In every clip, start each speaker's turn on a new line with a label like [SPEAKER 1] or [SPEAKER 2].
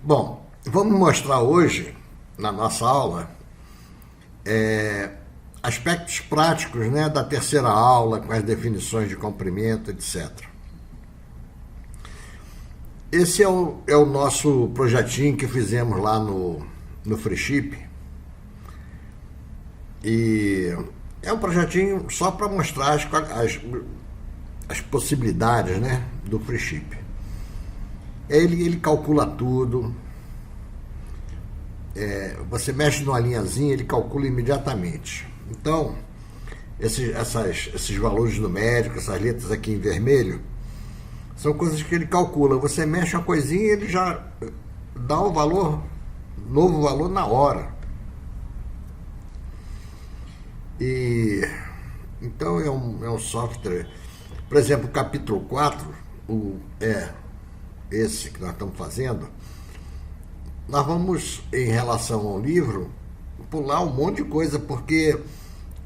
[SPEAKER 1] Bom, vamos mostrar hoje, na nossa aula, aspectos práticos, né, da terceira aula, com as definições de comprimento, etc. Esse é o nosso projetinho que fizemos lá no Freeship. E é um projetinho só para mostrar as possibilidades, né, do Freeship. Ele calcula tudo. Você mexe numa linhazinha, ele calcula imediatamente. Então, esses valores numéricos, essas letras aqui em vermelho, são coisas que ele calcula. Você mexe uma coisinha e ele já dá o valor, novo valor na hora. Então é um software. Por exemplo, o capítulo 4, esse que nós estamos fazendo, nós vamos, em relação ao livro, pular um monte de coisa, porque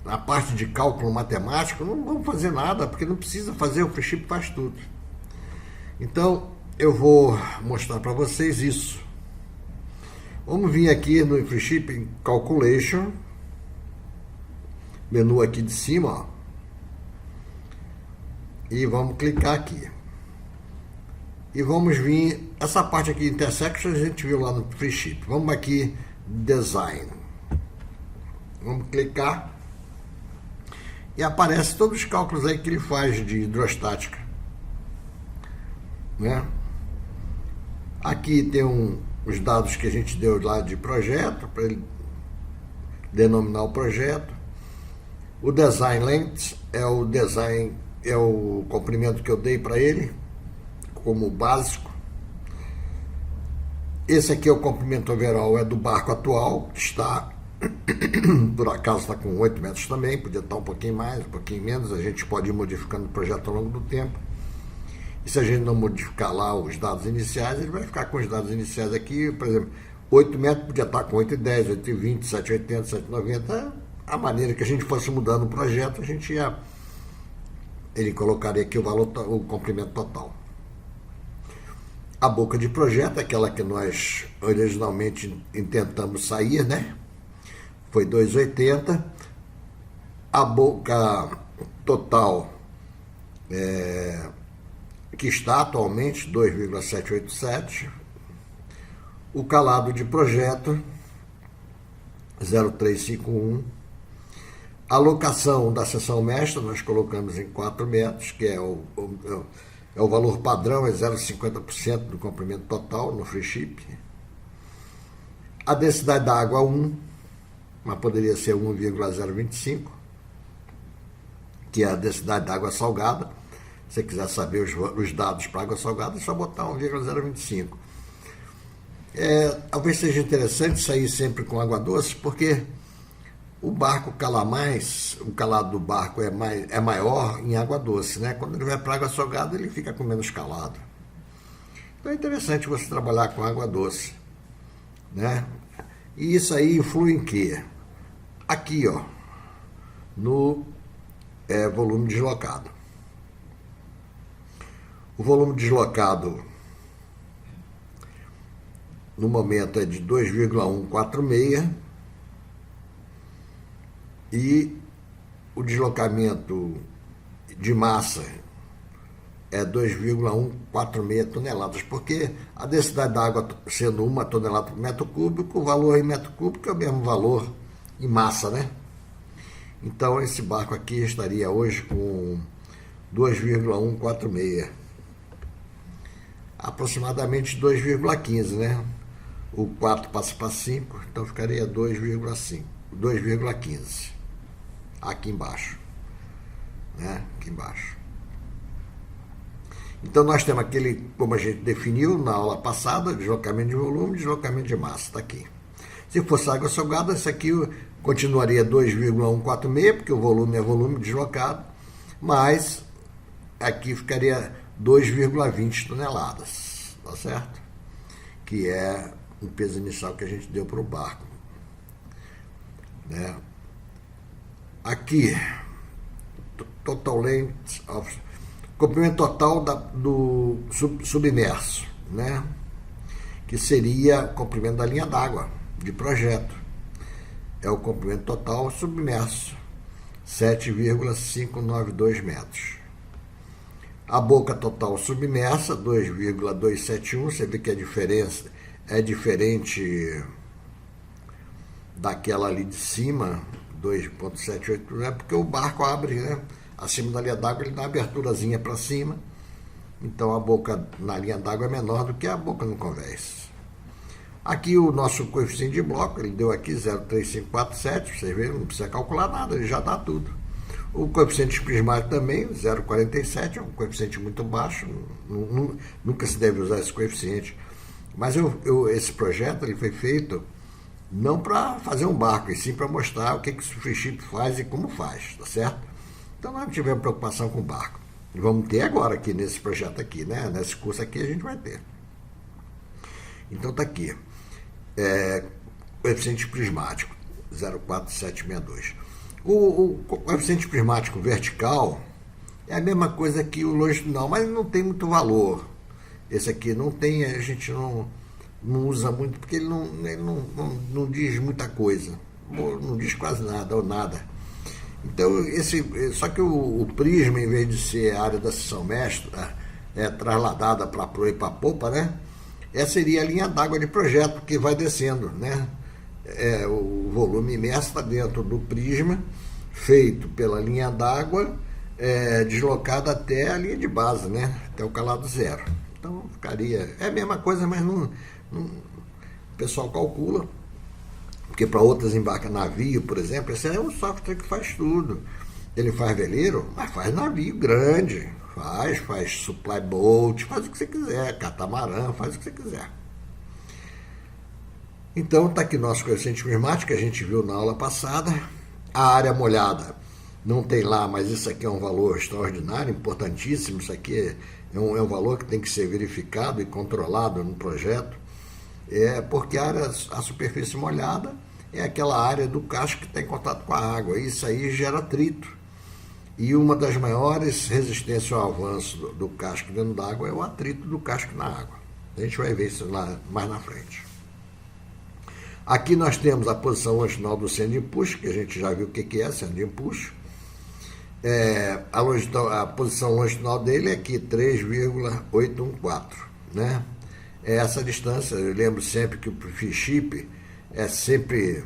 [SPEAKER 1] a parte de cálculo matemático não vamos fazer nada, porque não precisa fazer, o Freeship faz tudo. Então, eu vou mostrar para vocês isso. Vamos vir aqui no Freeship em Calculation, menu aqui de cima, ó, e vamos clicar aqui. E vamos vir, essa parte aqui, Intersection, a gente viu lá no Freeship. Vamos aqui, Design. Vamos clicar. E aparece todos os cálculos aí que ele faz de hidrostática, né? Aqui tem os dados que a gente deu lá de projeto, para ele denominar o projeto. O Design Length é o comprimento que eu dei para ele, como básico. Esse aqui é o comprimento overall, é do barco atual, que está, por acaso está com 8 metros também, podia estar um pouquinho mais, um pouquinho menos, a gente pode ir modificando o projeto ao longo do tempo. E se a gente não modificar lá os dados iniciais, ele vai ficar com os dados iniciais aqui, por exemplo, 8 metros podia estar com 8,10, 8,20, 7,80, 7,90, a maneira que a gente fosse mudando o projeto, ele colocaria aqui o valor, o comprimento total. A boca de projeto, aquela que nós originalmente intentamos sair, né? Foi 2,80. A boca total, que está atualmente 2,787. O calado de projeto 0,351. A alocação da seção mestra nós colocamos em 4 metros, que é o valor padrão, é 0,50% do comprimento total no Freeship. A densidade da água 1, mas poderia ser 1,025, que é a densidade da água salgada. Se você quiser saber os dados para água salgada, é só botar 1,025. Talvez seja interessante sair sempre com água doce, porque o barco cala mais, o calado do barco é maior em água doce, né? Quando ele vai para água salgada, ele fica com menos calado. Então é interessante você trabalhar com água doce, né? E isso aí influi em quê? Aqui, ó, no volume deslocado. O volume deslocado no momento é de 2,146 e o deslocamento de massa é 2,146 toneladas, porque a densidade da água sendo 1 tonelada por metro cúbico, o valor em metro cúbico é o mesmo valor em massa, né? Então esse barco aqui estaria hoje com 2,146, aproximadamente 2,15, né? O 4 passa para 5, então ficaria 2,5, 2,15 aqui embaixo, né? Aqui embaixo. Então nós temos aquele, como a gente definiu na aula passada, deslocamento de volume, deslocamento de massa, está aqui. Se fosse água salgada, isso aqui continuaria 2,146, porque o volume é volume deslocado, mas aqui ficaria 2,20 toneladas, tá certo? Que é o peso inicial que a gente deu para o barco, né? Aqui, total length comprimento total do submerso, né? que seria o comprimento da linha d'água de projeto. É o comprimento total submerso, 7,592 metros. A boca total submersa, 2,271, você vê que a diferença é diferente daquela ali de cima, 2,78, né? Porque o barco abre, né? Acima da linha d'água ele dá uma aberturazinha para cima, então a boca na linha d'água é menor do que a boca no convés. Aqui o nosso coeficiente de bloco, ele deu aqui 0,3547, vocês veem, não precisa calcular nada, ele já dá tudo. O coeficiente prismático também, 0,47, é um coeficiente muito baixo, nunca se deve usar esse coeficiente. Mas esse projeto ele foi feito não para fazer um barco, e sim para mostrar o que o free ship faz e como faz, tá certo? Então nós não tivemos preocupação com o barco. E vamos ter agora aqui nesse projeto aqui, né? Nesse curso aqui a gente vai ter. Então tá aqui. Coeficiente prismático, 0,4762. O coeficiente prismático vertical é a mesma coisa que o longitudinal, mas não tem muito valor. Esse aqui não tem, a gente não usa muito, porque ele não diz muita coisa. Não diz quase nada, ou nada. Então, só que o prisma, em vez de ser a área da seção mestra, trasladada para a proa e para a popa, né? Essa seria a linha d'água de projeto que vai descendo, né? O volume imerso está dentro do prisma, feito pela linha d'água, deslocada até a linha de base, né? Até o calado zero. Então ficaria. É a mesma coisa, mas o pessoal calcula. Porque para outras navio, por exemplo, esse é um software que faz tudo. Ele faz veleiro, mas faz navio grande. Faz supply boat, faz o que você quiser, catamarã, faz o que você quiser. Então está aqui nosso coeficiente prismático, que a gente viu na aula passada. A área molhada não tem lá, mas isso aqui é um valor extraordinário, importantíssimo. Isso aqui é um valor que tem que ser verificado e controlado no projeto. Porque a superfície molhada é aquela área do casco que está em contato com a água. Isso aí gera atrito. E uma das maiores resistências ao avanço do casco dentro d'água é o atrito do casco na água. A gente vai ver isso lá mais na frente. Aqui nós temos a posição longitudinal do centro de empuxo, que a gente já viu o que é centro de empuxo. A posição longitudinal dele é aqui, 3,814, né? Essa distância, eu lembro sempre que o free ship é sempre...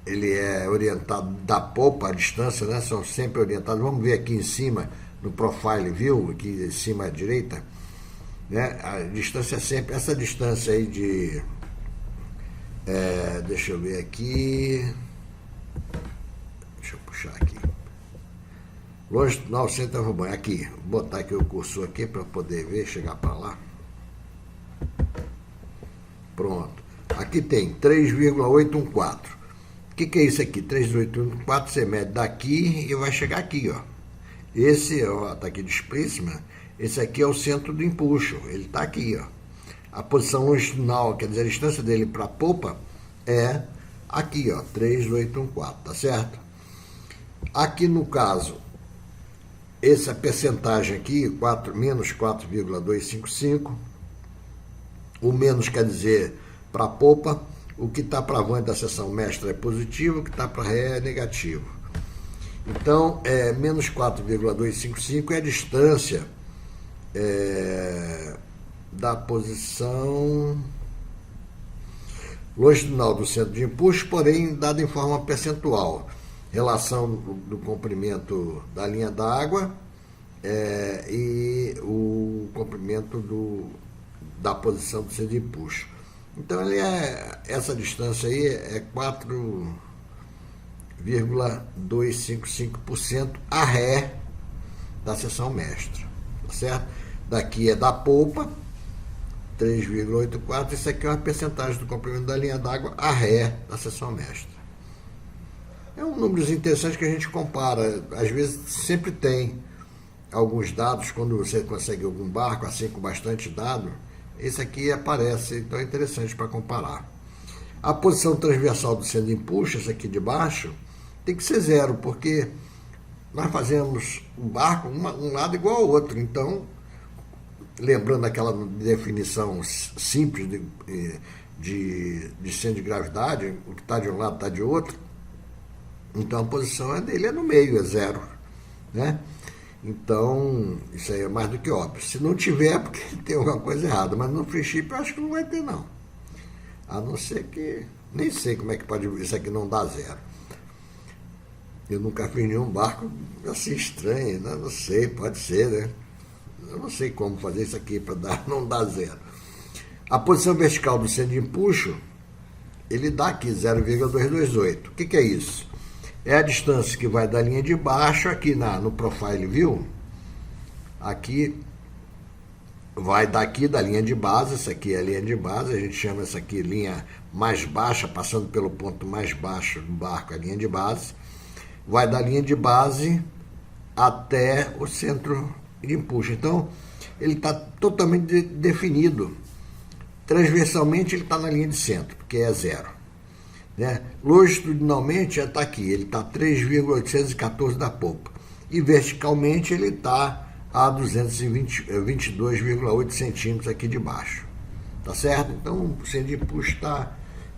[SPEAKER 1] ele é orientado da popa, a distância, né? São sempre orientados. Vamos ver aqui em cima, no profile view, aqui em cima à direita, né? A distância é sempre essa distância aí de... deixa eu ver aqui. Deixa eu puxar aqui. Longitudinal centro da aqui. Vou botar aqui o cursor aqui para poder ver, chegar para lá. Pronto. Aqui tem 3,814. O que é isso aqui? 3,814, você mede daqui e vai chegar aqui, ó. Esse, ó, tá aqui displacement. Esse aqui é o centro do empuxo. Ele tá aqui, ó. A posição longitudinal, quer dizer, a distância dele para a popa é aqui, ó, 3,814, tá certo? Aqui no caso, essa percentagem aqui, menos 4,255, o menos quer dizer para a popa, o que está para avante da seção mestra é positivo, o que está para ré é negativo. Então, menos 4,255 é a distância da posição longitudinal do centro de empuxo, porém dada em forma percentual. Relação do comprimento da linha d'água e o comprimento da posição do centro de empuxo. Então, essa distância aí é 4,255% a ré da seção mestra, tá certo? Daqui é da polpa, 3,84, isso aqui é uma percentagem do comprimento da linha d'água a ré da seção mestra. É um número interessante que a gente compara, às vezes sempre tem alguns dados, quando você consegue algum barco assim com bastante dado, esse aqui aparece, então é interessante para comparar. A posição transversal do centro de empuxo, esse aqui de baixo, tem que ser zero, porque nós fazemos um barco, um lado igual ao outro, então lembrando aquela definição simples de centro de gravidade, o que está de um lado está de outro, então a posição dele é no meio, é zero, né? Então, isso aí é mais do que óbvio. Se não tiver, porque tem alguma coisa errada, mas no free chip eu acho que não vai ter, não. A não ser que, nem sei como é que pode isso aqui não dar zero. Eu nunca fiz nenhum barco assim estranho, né? Não sei, pode ser, né? Eu não sei como fazer isso aqui para não dar zero. A posição vertical do centro de empuxo, ele dá aqui 0,228. O que é isso? É a distância que vai da linha de baixo aqui no Profile View. Aqui vai daqui da linha de base, essa aqui é a linha de base, a gente chama essa aqui linha mais baixa, passando pelo ponto mais baixo do barco, a linha de base. Vai da linha de base até o centro de empuxo. Então, ele está totalmente definido. Transversalmente, ele está na linha de centro, porque é zero. Né? Longitudinalmente, já está aqui, ele está 3,814 da polpa. E verticalmente, ele está a 222,8 centímetros aqui de baixo. Tá certo? Então, o centro de empuxo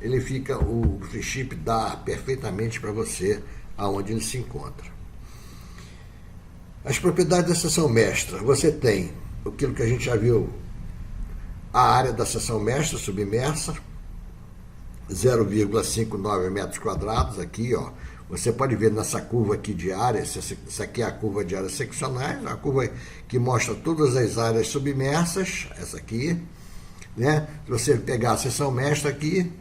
[SPEAKER 1] ele fica, o free chip dá perfeitamente para você aonde ele se encontra. As propriedades da seção mestra. Você tem aquilo que a gente já viu, a área da seção mestra submersa, 0,59 metros quadrados aqui, ó. Você pode ver nessa curva aqui de área, essa aqui é a curva de áreas seccionais, a curva que mostra todas as áreas submersas, essa aqui, né? Se você pegar a seção mestra aqui,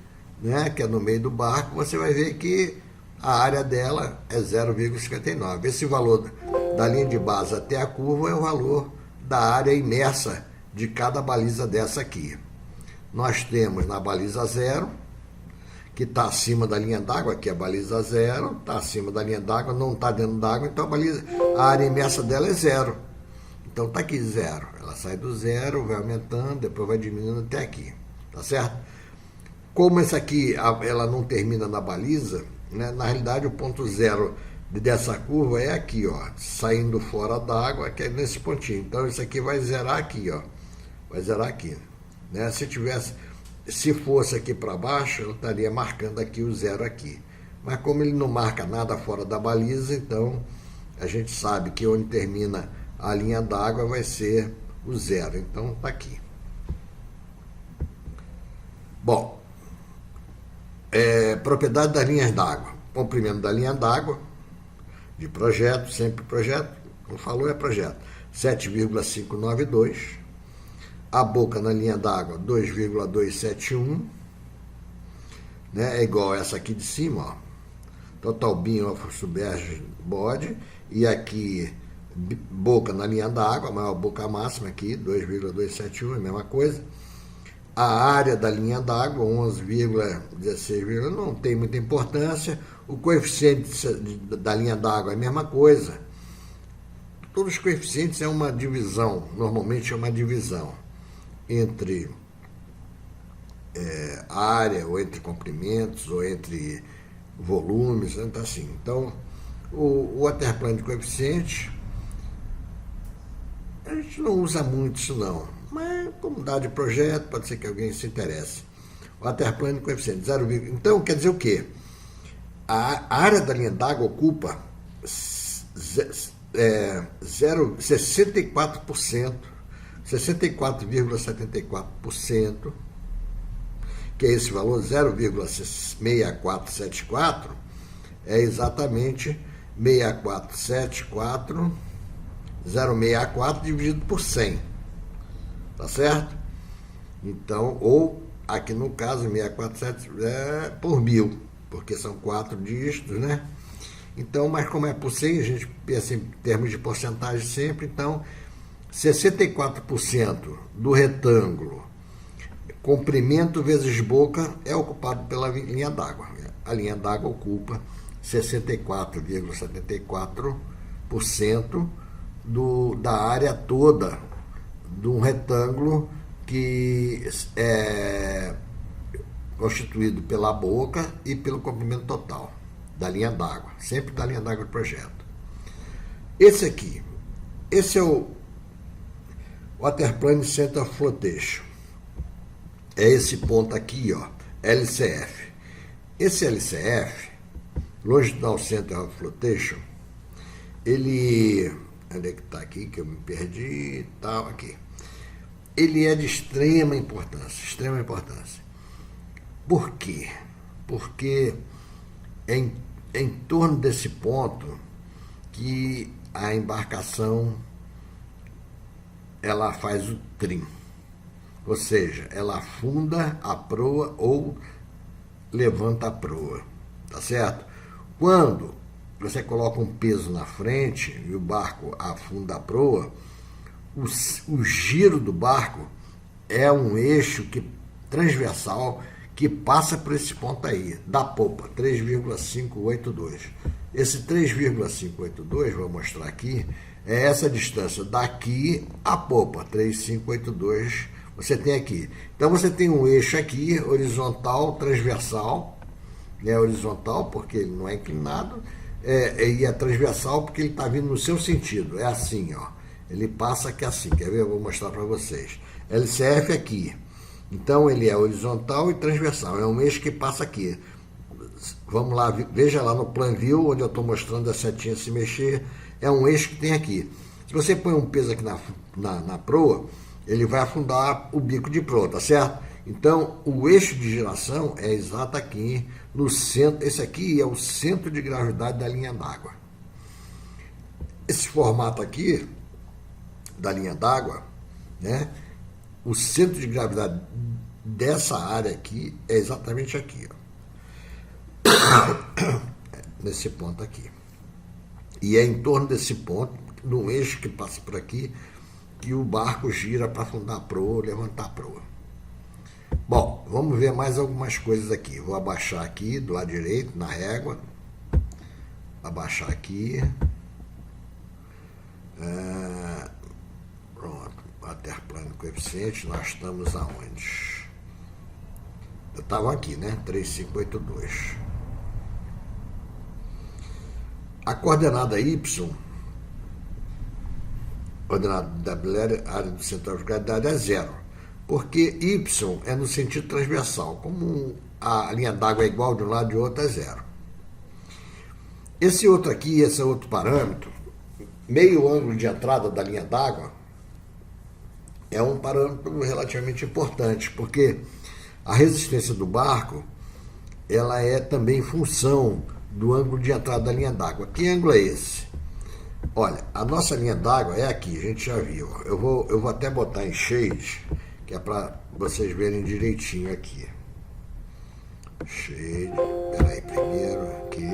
[SPEAKER 1] né, que é no meio do barco, você vai ver que a área dela é 0,59. Esse valor da linha de base até a curva é o valor da área imersa de cada baliza dessa aqui. Nós temos na baliza 0, que está acima da linha d'água, aqui é a baliza 0, está acima da linha d'água, não está dentro d'água, então a área imersa dela é 0. Então está aqui 0. Ela sai do 0, vai aumentando, depois vai diminuindo até aqui. Tá certo? Como essa aqui ela não termina na baliza, né, na realidade o ponto 0 dessa curva é aqui, ó, saindo fora d'água, que é nesse pontinho. Então isso aqui vai zerar aqui, ó. Vai zerar aqui. Né? Se fosse aqui para baixo, eu estaria marcando aqui o 0 aqui. Mas como ele não marca nada fora da baliza, então a gente sabe que onde termina a linha d'água vai ser o 0. Então está aqui. Bom, propriedade das linhas d'água. Comprimento da linha d'água, de projeto, sempre projeto, não falou, é projeto, 7,592. A boca na linha d'água, 2,271, né? É igual a essa aqui de cima, ó. Total beam of submerged body. E aqui, boca na linha d'água, maior boca máxima aqui, 2,271, é a mesma coisa. A área da linha d'água, 11,16, não tem muita importância. O coeficiente da linha d'água é a mesma coisa. Todos os coeficientes é uma divisão, normalmente é uma divisão entre área, ou entre comprimentos, ou entre volumes, né? Assim. Então, o waterplane de coeficiente, a gente não usa muito isso não, mas como dá de projeto, pode ser que alguém se interesse. O waterplane de coeficiente, 0, então quer dizer o quê? A área da linha d'água ocupa 64%, 64,74%, que é esse valor, 0,6474, é exatamente 064 dividido por 100, tá certo? Então, ou aqui no caso, 647 é por 1000, porque são 4 dígitos, né? Então, mas como é por 100, a gente pensa em termos de porcentagem sempre, então 64% do retângulo, comprimento vezes boca, é ocupado pela linha d'água. A linha d'água ocupa 64,74% da área toda de um retângulo que é constituído pela boca e pelo comprimento total da linha d'água, sempre da linha d'água do projeto. Esse é Waterplane Center of Flotation. É esse ponto aqui, ó, LCF. Esse LCF, Longitudinal Center of Flotation, ele... Onde é que está aqui, que eu me perdi? Tal, aqui. Ele é de extrema importância, extrema importância. Por quê? Porque é em torno desse ponto que a embarcação ela faz o trim. Ou seja, ela afunda a proa ou levanta a proa, tá certo? Quando você coloca um peso na frente e o barco afunda a proa, o giro do barco é um eixo transversal que passa por esse ponto aí, da popa, 3,582. Esse 3,582, vou mostrar aqui, é essa distância daqui à popa, 3,582, você tem aqui. Então você tem um eixo aqui, horizontal, transversal, né, horizontal porque ele não é inclinado, e é transversal porque ele está vindo no seu sentido, é assim, ó. Ele passa aqui assim, quer ver? Eu vou mostrar para vocês. LCF aqui. Então ele é horizontal e transversal, é um eixo que passa aqui. Vamos lá, veja lá no Plan View, onde eu estou mostrando a setinha se mexer, é um eixo que tem aqui. Se você põe um peso aqui na proa, ele vai afundar o bico de proa, tá certo? Então, o eixo de giração é exato aqui no centro. Esse aqui é o centro de gravidade da linha d'água. Esse formato aqui da linha d'água, né? O centro de gravidade dessa área aqui é exatamente aqui, ó. Nesse ponto aqui. E é em torno desse ponto, num eixo que passa por aqui, que o barco gira para afundar a proa, levantar a proa. Bom, vamos ver mais algumas coisas aqui. Vou abaixar aqui do lado direito, na régua. Abaixar aqui. Pronto. Waterplane coeficiente, nós estamos aonde? Eu estava aqui, né? 3,582. A coordenada Y, coordenada da área do centro de gravidade é 0, porque Y é no sentido transversal. Como a linha d'água é igual de um lado e de outro, é 0. Esse outro aqui, esse outro parâmetro, meio ângulo de entrada da linha d'água, é um parâmetro relativamente importante, porque a resistência do barco ela é também função do ângulo de entrada da linha d'água. Que ângulo é esse? Olha, a nossa linha d'água é aqui, a gente já viu. Eu vou até botar em shade, que é para vocês verem direitinho aqui. Shade, peraí, primeiro aqui.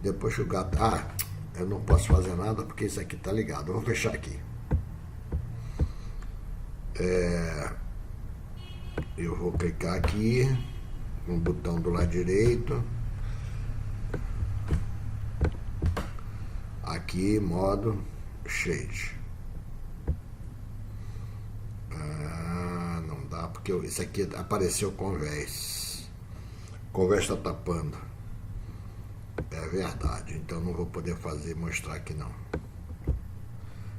[SPEAKER 1] Depois que o gato... eu não posso fazer nada porque isso aqui tá ligado. Eu vou fechar aqui. Eu vou clicar aqui no botão do lado direito. Aqui, modo shade. Não dá porque isso aqui apareceu convés. Convés está tapando. É verdade, então não vou poder mostrar aqui não.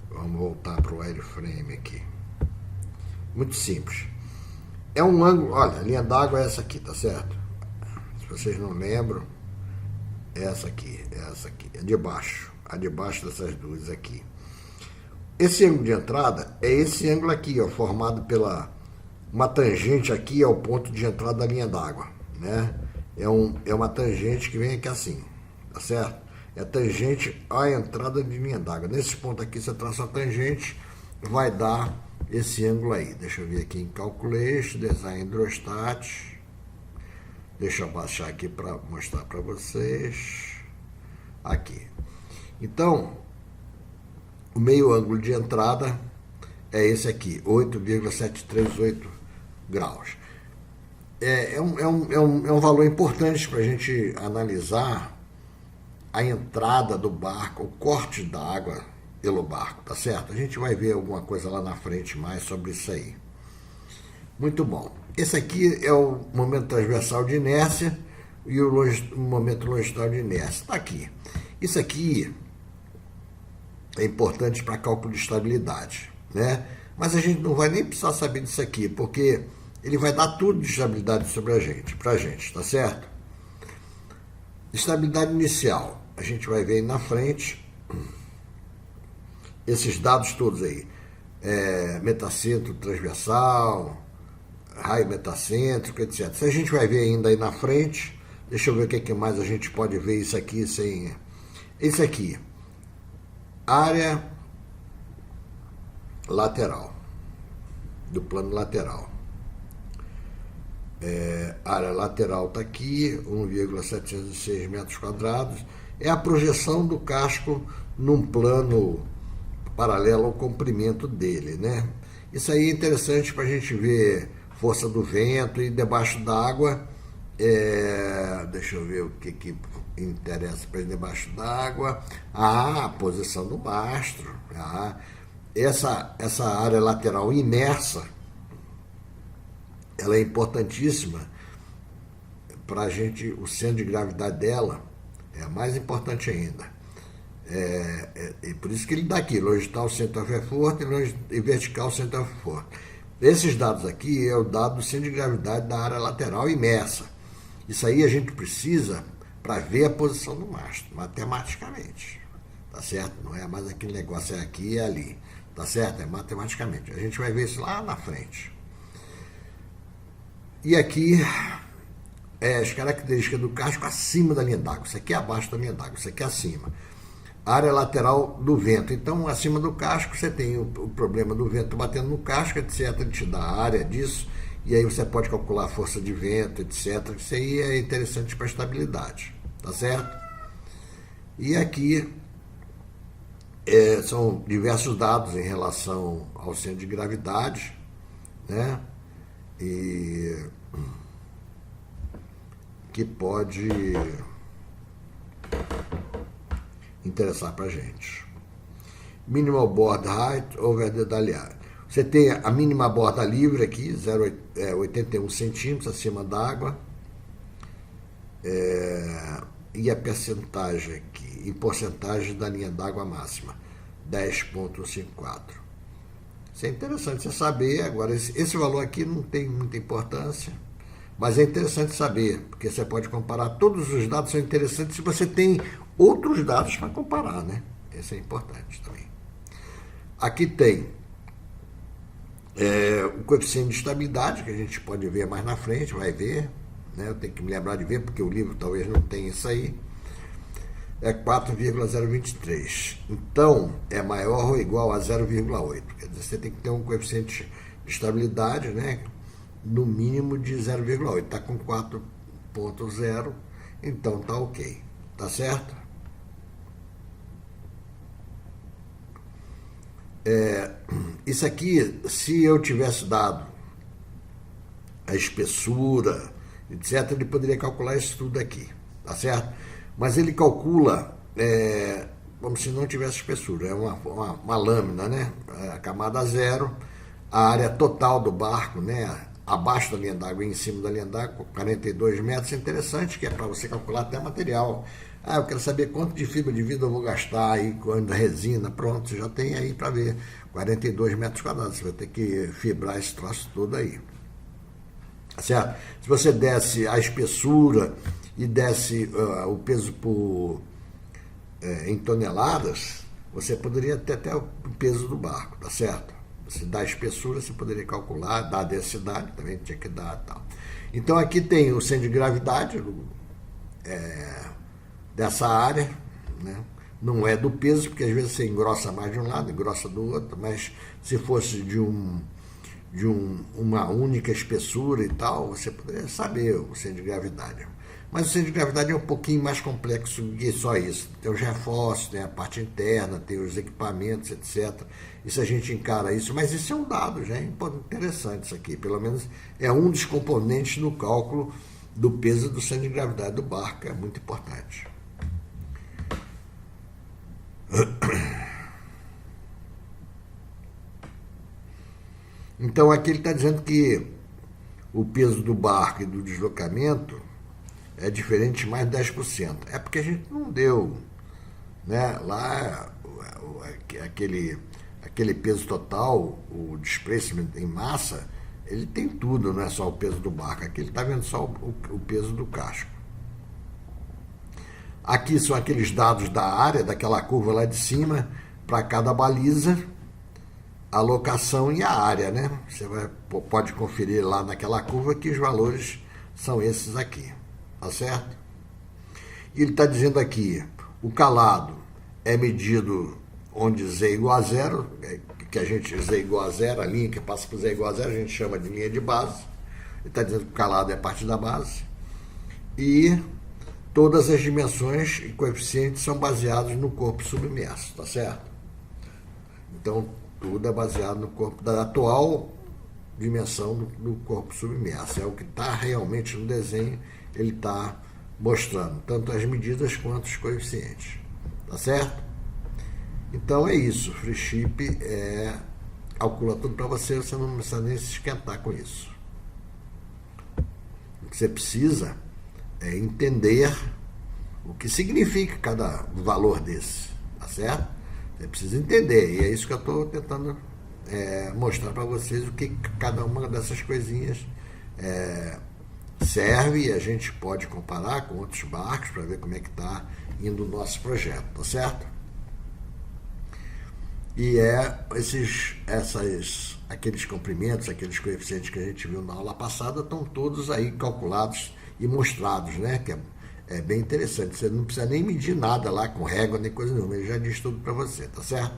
[SPEAKER 1] Vamos voltar para o wireframe aqui. Muito simples. É um ângulo, olha, a linha d'água é essa aqui, tá certo? Se vocês não lembram, é essa aqui, é de baixo, a de baixo dessas duas aqui. Esse ângulo de entrada é esse ângulo aqui, ó, formado pela uma tangente aqui ao ponto de entrada da linha d'água, né? É uma tangente que vem aqui assim, tá certo? É a tangente à entrada de linha d'água. Nesse ponto aqui, você traça a tangente, vai dar esse ângulo aí. Deixa eu ver aqui em Calculation, Design Hydrostat. Deixa eu baixar aqui para mostrar para vocês. Aqui. Então, o meio ângulo de entrada é esse aqui, 8,738 graus. É um valor importante para a gente analisar a entrada do barco, o corte da água pelo barco, tá certo? A gente vai ver alguma coisa lá na frente mais sobre isso aí. Muito bom. Esse aqui é o momento transversal de inércia e o momento longitudinal de inércia. Está aqui. Isso aqui é importante para cálculo de estabilidade, né? Mas a gente não vai nem precisar saber disso aqui, porque ele vai dar tudo de estabilidade sobre pra gente, tá certo? Estabilidade inicial, a gente vai ver aí na frente, esses dados todos aí, metacentro transversal, raio metacêntrico, etc. Se a gente vai ver ainda aí na frente, deixa eu ver o que mais a gente pode ver isso aqui sem... Esse aqui, área lateral, do plano lateral. Área lateral está aqui, 1,706 metros quadrados. É a projeção do casco num plano paralelo ao comprimento dele, né? Isso aí é interessante para a gente ver força do vento e debaixo d'água. Deixa eu ver o que interessa para debaixo d'água. A posição do mastro. Essa área lateral imersa, ela é importantíssima para a gente. O centro de gravidade dela é mais importante ainda. E por isso que ele dá aqui, longitudinal centro of effort e vertical centro of effort. Esses dados aqui é o dado do centro de gravidade da área lateral imersa. Isso aí a gente precisa para ver a posição do mastro, matematicamente. Tá certo? Não é mais aquele negócio, é aqui e ali. Tá certo? É matematicamente. A gente vai ver isso lá na frente. E aqui as características do casco acima da linha d'água. Isso aqui é abaixo da linha d'água, isso aqui é acima. Área lateral do vento. Então, acima do casco, você tem o problema do vento batendo no casco, etc. Ele te dá a área disso, e aí você pode calcular a força de vento, etc. Isso aí é interessante para a estabilidade, tá certo? E aqui são diversos dados em relação ao centro de gravidade, né? E que pode interessar para a gente. Minimal board height over the dahlia. Você tem a mínima borda livre aqui, 0,81 centímetros acima d'água. E a percentagem aqui, em porcentagem da linha d'água máxima, 10,54. Isso é interessante você saber. Agora, esse valor aqui não tem muita importância, mas é interessante saber, porque você pode comparar. Todos os dados são interessantes se você tem outros dados para comparar, né? Isso é importante também. Aqui tem o coeficiente de estabilidade, que a gente pode ver mais na frente, vai ver, né? Eu tenho que me lembrar de ver, porque o livro talvez não tenha isso aí. É 4,023. Então, é maior ou igual a 0,8. Quer dizer, você tem que ter um coeficiente de estabilidade, né? No mínimo de 0,8. Está com 4,0, então tá ok. Tá certo? Isso aqui, se eu tivesse dado a espessura, etc., ele poderia calcular isso tudo aqui, tá certo? Mas ele calcula como se não tivesse espessura, é uma lâmina, né? A camada zero, a área total do barco, né? Abaixo da linha d'água e em cima da linha d'água, 42 metros, é interessante, que é para você calcular até material. Eu quero saber quanto de fibra de vidro eu vou gastar aí, quando resina, pronto, você já tem aí para ver, 42 metros quadrados, você vai ter que fibrar esse troço todo aí. Certo? Se você desse a espessura e desse o peso em toneladas, você poderia ter até o peso do barco, tá certo? Se dá a espessura, você poderia calcular, dá a densidade, também tinha que dar tal. Então aqui tem o centro de gravidade dessa área, né? Não é do peso, porque às vezes você engrossa mais de um lado, engrossa do outro, mas se fosse de uma única espessura e tal, você poderia saber o centro de gravidade. Mas o centro de gravidade é um pouquinho mais complexo do que só isso. Tem os reforços, tem a parte interna, tem os equipamentos, etc. Isso a gente encara isso, mas isso é um dado, já é interessante isso aqui. Pelo menos é um dos componentes no cálculo do peso do centro de gravidade do barco, é muito importante. Então aqui ele está dizendo que o peso do barco e do deslocamento é diferente mais de 10%. É porque a gente não deu, né? Lá aquele peso total, o displacement em massa, ele tem tudo, não é só o peso do barco. Aqui ele está vendo só o peso do casco. Aqui são aqueles dados da área, daquela curva lá de cima, para cada baliza, a locação e a área, né? Você pode conferir lá naquela curva que os valores são esses aqui, tá certo? E ele está dizendo aqui, o calado é medido onde Z igual a zero, que a gente, Z igual a zero, a linha que passa por Z igual a zero, a gente chama de linha de base. Ele está dizendo que o calado é parte da base. E todas as dimensões e coeficientes são baseados no corpo submerso, tá certo? Então, tudo é baseado no corpo da atual dimensão do corpo submerso. É o que está realmente no desenho, ele está mostrando, tanto as medidas quanto os coeficientes, tá certo? Então é isso, Free Ship calcula tudo para você, você não precisa nem se esquentar com isso. O que você precisa é entender o que significa cada valor desse, tá certo? Você precisa entender, e é isso que eu estou tentando mostrar para vocês, o que cada uma dessas coisinhas serve, e a gente pode comparar com outros barcos para ver como é que está indo o nosso projeto, tá certo? E aqueles comprimentos, aqueles coeficientes que a gente viu na aula passada, estão todos aí calculados e mostrados, né? Que é bem interessante. Você não precisa nem medir nada lá com régua, nem coisa nenhuma. Ele já diz tudo para você, tá certo?